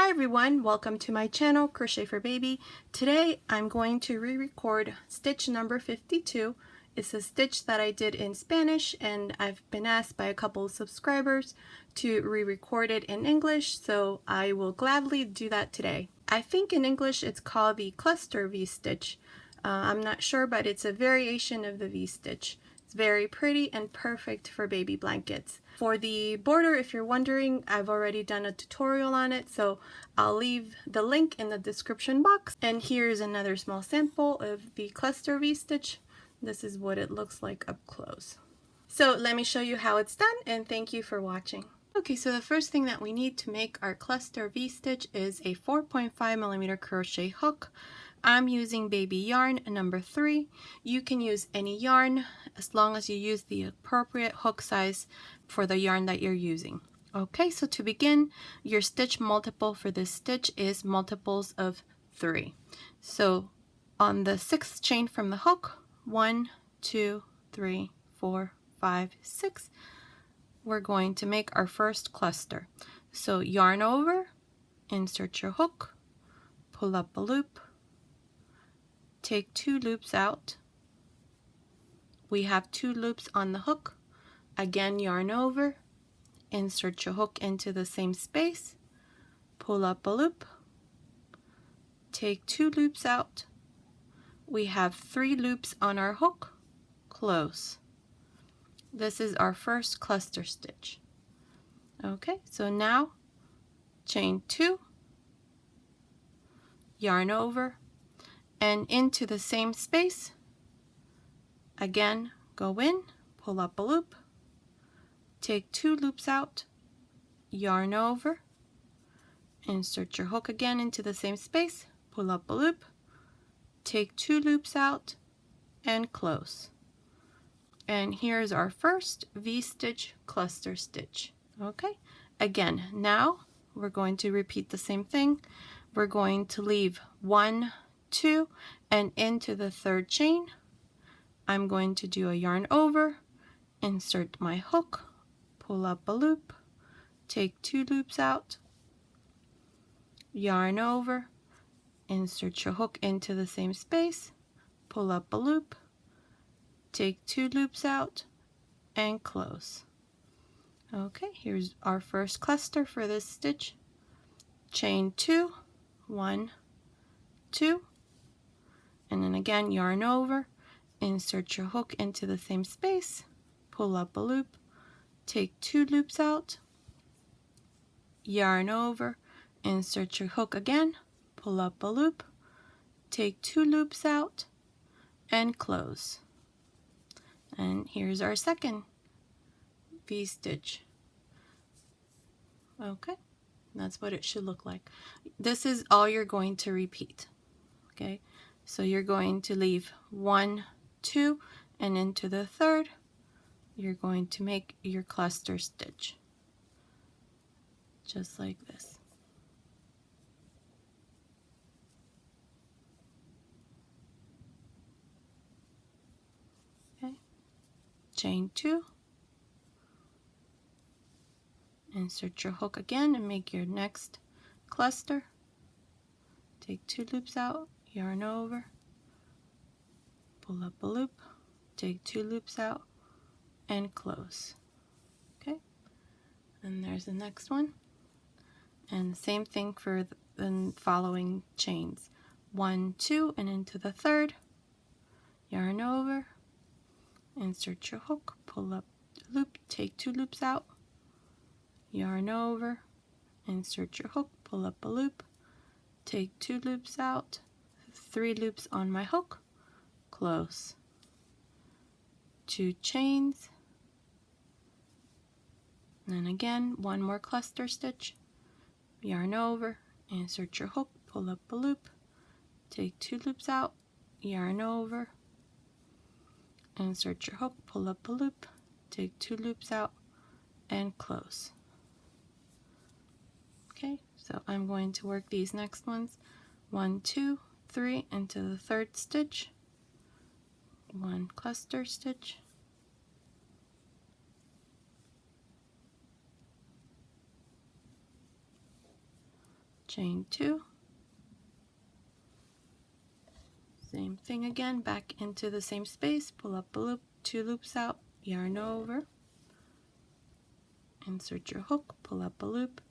Hi everyone, welcome to my channel, Crochet for Baby. Today I'm going to re-record stitch number 52. It's a stitch that I did in Spanish and I've been asked by a couple of subscribers to re-record it in English, so I will gladly do that today. I think in English it's called the cluster V-stitch. I'm not sure, but it's a variation of the V-stitch. It's very pretty and perfect for baby blankets. For the border, if you're wondering, I've already done a tutorial on it, so I'll leave the link in the description box. And here's another small sample of the cluster V-stitch. This is what it looks like up close. So let me show you how it's done, and thank you for watching. Okay, so the first thing that we need to make our cluster V-stitch is a 4.5mm crochet hook. I'm using baby yarn number 3. You can use any yarn as long as you use the appropriate hook size for the yarn that you're using. Okay, so to begin, your stitch multiple for this stitch is multiples of 3. So on the 6th chain from the hook, 1, 2, 3, 4, 5, 6, we're going to make our first cluster. So yarn over, insert your hook, pull up a loop, take 2 loops out. We have 2 loops on the hook. Again, yarn over, insert your hook into the same space, pull up a loop, take 2 loops out. We have 3 loops on our hook, close. This is our first cluster stitch. Okay, so now chain 2, yarn over, and into the same space. Again, go in, pull up a loop, take 2 loops out, yarn over, insert your hook again into the same space, pull up a loop, take 2 loops out, and close. And here's our first V-stitch cluster stitch. Okay, again, now we're going to repeat the same thing. We're going to leave 1, 2, and into the 3rd chain. I'm going to do a yarn over, insert my hook, pull up a loop, take 2 loops out, yarn over, insert your hook into the same space, pull up a loop, take 2 loops out, and close. Okay, here's our first cluster for this stitch. Chain 2, 1, 2, and then again yarn over, insert your hook into the same space, pull up a loop, take 2 loops out, yarn over, insert your hook again, pull up a loop, take 2 loops out, and close. And here's our second V-stitch. Okay, that's what it should look like. This is all you're going to repeat. Okay, so you're going to leave 1, 2, and into the 3rd, you're going to make your cluster stitch. Just like this. Okay, chain 2, insert your hook again and make your next cluster. Take 2 loops out, yarn over, pull up a loop, take 2 loops out, and close. Okay, and there's the next one. And the same thing for the following chains. 1, 2, and into the 3rd, yarn over, insert your hook, pull up the loop, take 2 loops out, yarn over, insert your hook, pull up a loop, take 2 loops out, 3 loops on my hook, close. 2 chains, and then again 1 more cluster stitch, yarn over, insert your hook, pull up a loop, take 2 loops out, yarn over, insert your hook, pull up a loop, take 2 loops out, and close. Okay, so I'm going to work these next ones. 1, 2, 3 into the 3rd stitch, 1 cluster stitch, chain 2, same thing again, back into the same space, pull up a loop, 2 loops out, yarn over, insert your hook, pull up a loop,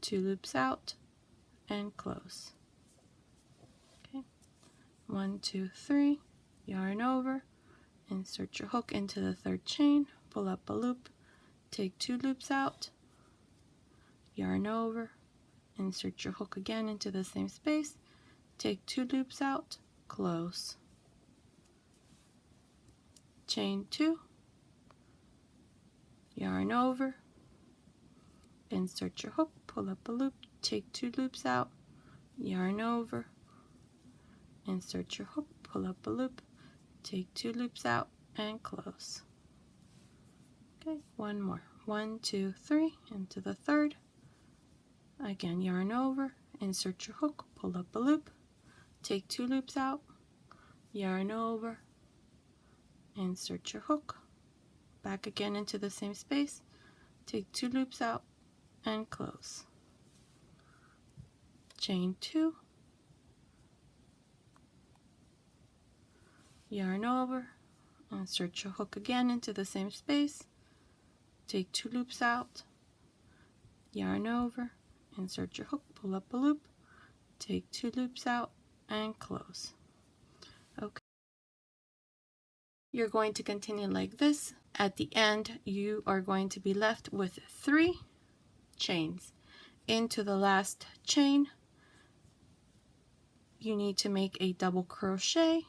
2 loops out, and close. Okay, 1, 2, 3, yarn over, insert your hook into the 3rd chain, pull up a loop, take 2 loops out, yarn over, insert your hook again into the same space, take 2 loops out, close, chain 2, yarn over, insert your hook, pull up a loop, take 2 loops out, yarn over, insert your hook, pull up a loop, take 2 loops out, and close. Okay, one more. 1, 2, 3, into the 3rd. Again, yarn over, insert your hook, pull up a loop, take 2 loops out, yarn over, insert your hook, back again into the same space, take 2 loops out, and close. Chain 2, yarn over, insert your hook again into the same space, take 2 loops out, yarn over, insert your hook, pull up a loop, take 2 loops out, and close. Okay. You're going to continue like this. At the end, you are going to be left with 3 chains. Into the last chain, you need to make a double crochet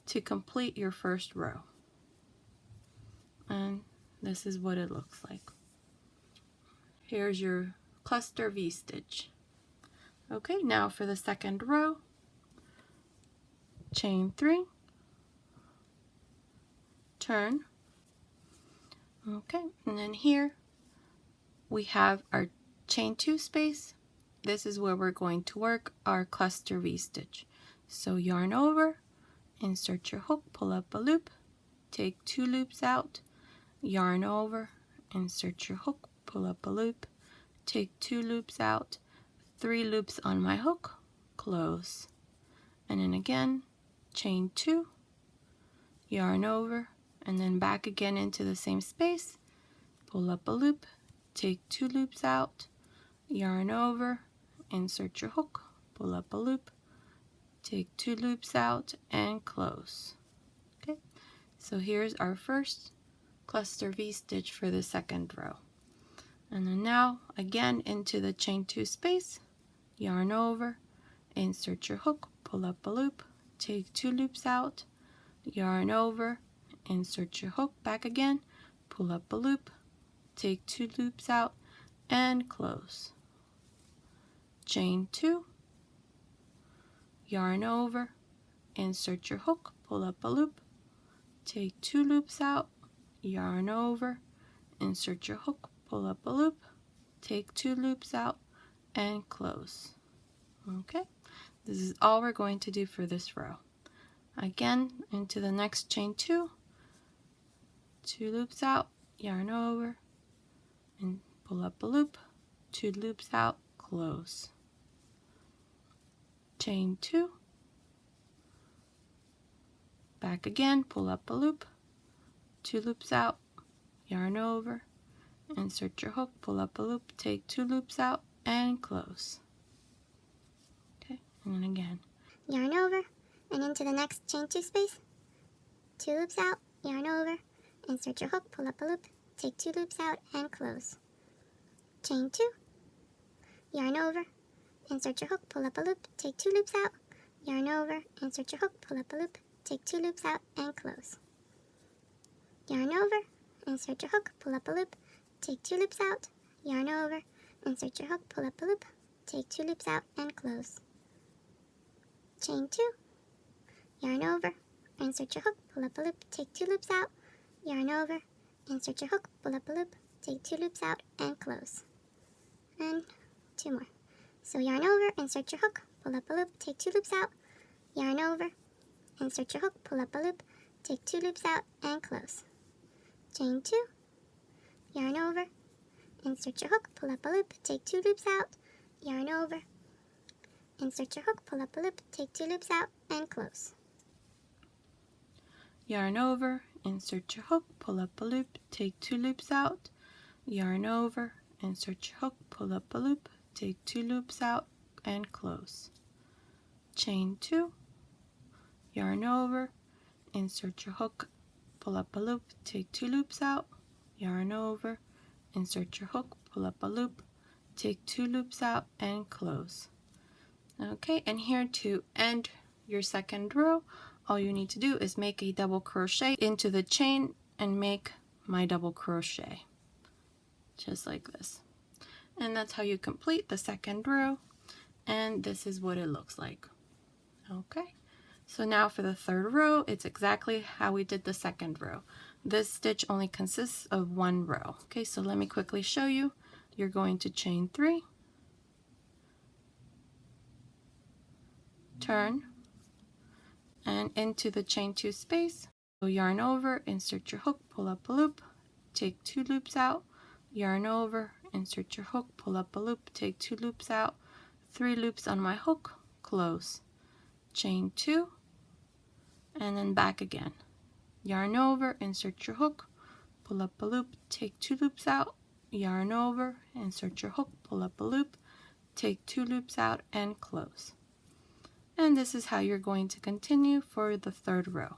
to complete your first row. And this is what it looks like. Here's your cluster V-stitch. Okay, now for the 2nd row, chain 3, turn. Okay, and then here we have our chain 2 space. This is where we're going to work our cluster V-stitch. So yarn over, insert your hook, pull up a loop, take 2 loops out, yarn over, insert your hook, pull up a loop, take 2 loops out, 3 loops on my hook, close, and then again, chain 2, yarn over, and then back again into the same space, pull up a loop, take 2 loops out, yarn over, insert your hook, pull up a loop, take 2 loops out, and close. Okay, so here's our first cluster V-stitch for the 2nd row. And then now again into the chain 2 space, yarn over, insert your hook, pull up a loop, take 2 loops out, yarn over, insert your hook, back again, pull up a loop, take 2 loops out, and close. Chain 2, yarn over, insert your hook, pull up a loop, take 2 loops out, yarn over, insert your hook, pull up a loop, take 2 loops out, and close. Okay, this is all we're going to do for this row. Again, into the next chain 2, 2 loops out, yarn over, and pull up a loop, 2 loops out, close. Chain 2, back again, pull up a loop, 2 loops out, yarn over, insert your hook, pull up a loop, take 2 loops out, and close. Okay, and then again. Yarn over, and into the next chain 2 space, 2 loops out, yarn over, insert your hook, pull up a loop, take 2 loops out, and close. Chain 2, yarn over, insert your hook, pull up a loop, take 2 loops out, yarn over, insert your hook, pull up a loop, take 2 loops out, and close. Yarn over, insert your hook, pull up a loop, take 2 loops out, yarn over, insert your hook, pull up a loop, take 2 loops out, and close. Chain 2, yarn over, insert your hook, pull up a loop, take 2 loops out, yarn over, insert your hook, pull up a loop, take 2 loops out, and close. And 2 more. So yarn over, insert your hook, pull up a loop, take 2 loops out, yarn over, insert your hook, pull up a loop, take 2 loops out, and close. Chain 2, yarn over, insert your hook, pull up a loop, take 2 loops out, yarn over, insert your hook, pull up a loop, take 2 loops out, and close. Yarn over, insert your hook, pull up a loop, take 2 loops out, yarn over, insert your hook, pull up a loop, take 2 loops out, and close. Chain 2, yarn over, insert your hook, pull up a loop, take 2 loops out, yarn over, insert your hook, pull up a loop, take 2 loops out, and close. Okay, and here to end your second row, all you need to do is make a double crochet into the chain and make my double crochet, just like this. And that's how you complete the second row, and this is what it looks like. Okay, so now for the third row, it's exactly how we did the second row. This stitch only consists of 1 row. Okay, so let me quickly show you. You're going to chain 3, turn, and into the chain 2 space, so yarn over, insert your hook, pull up a loop, take 2 loops out, yarn over, insert your hook, pull up a loop, take 2 loops out, 3 loops on my hook, close, chain 2, and then back again. Yarn over, insert your hook, pull up a loop, take 2 loops out, yarn over, insert your hook, pull up a loop, take 2 loops out, and close. And this is how you're going to continue for the third row.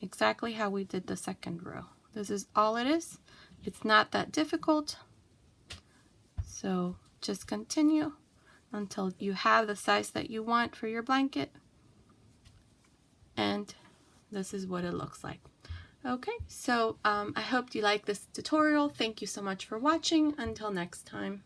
Exactly how we did the second row. This is all it is. It's not that difficult. So just continue until you have the size that you want for your blanket. And this is what it looks like. Okay, so I hope you like this tutorial. Thank you so much for watching. Until next time.